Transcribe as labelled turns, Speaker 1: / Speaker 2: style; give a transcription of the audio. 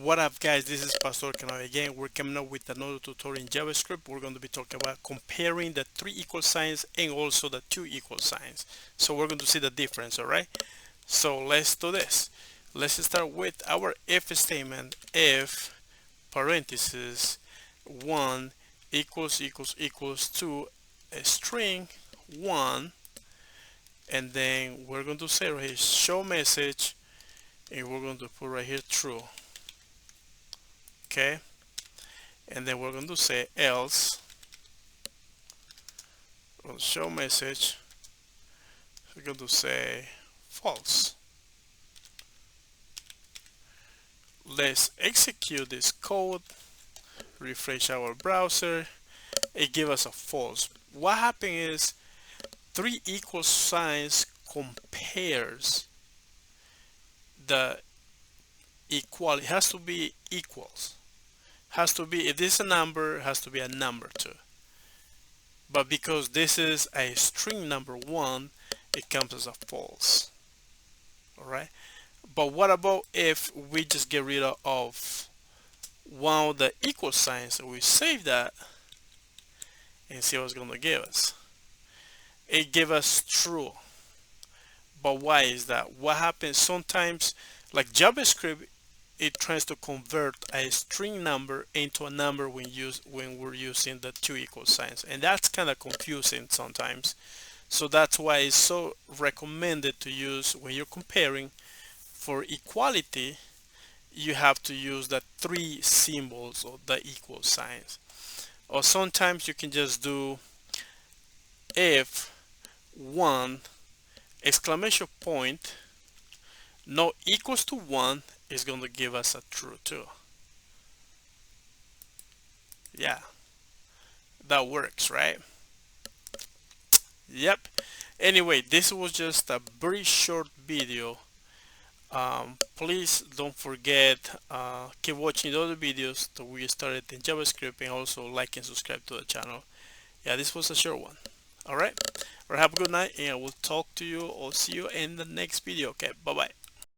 Speaker 1: What up, guys? This is Pastor Canal again. We're coming up with another tutorial in JavaScript. We're going to be talking about comparing the three equal signs and also the two equal signs. So we're going to see the difference, all right? So let's do this. Let's start with our if statement. If parenthesis 1 equals to a string 1, and then we're going to say right here show message, and we're going to put right here true. Okay, and then we're going to say else on show message, we're going to say false. Let's execute this code, refresh our browser. It gives us a false. What happened is three equal signs compares the equality. It has to be equals, has to be, if this is a number, it has to be a number too. But because this is a string number 1, it comes as a false. Alright, but what about if we just get rid of one of the equal signs? So we save that and see what it's going to give us. It gave us true. But why is that? What happens sometimes, like JavaScript, it tries to convert a string number into a number when we're using the two equal signs, and that's kind of confusing sometimes. So that's why it's so recommended to use, when you're comparing for equality, you have to use the three symbols or the equal signs. Or sometimes you can just do if 1 exclamation point not equals to 1, is going to give us a true too. Yeah, that works, right? Yep. Anyway, this was just a very short video. Please don't forget, keep watching the other videos that we started in JavaScript, and also like and subscribe to the channel. Yeah, this was a short one. Alright, have a good night, and I will talk to you or see you in the next video. Okay, bye bye.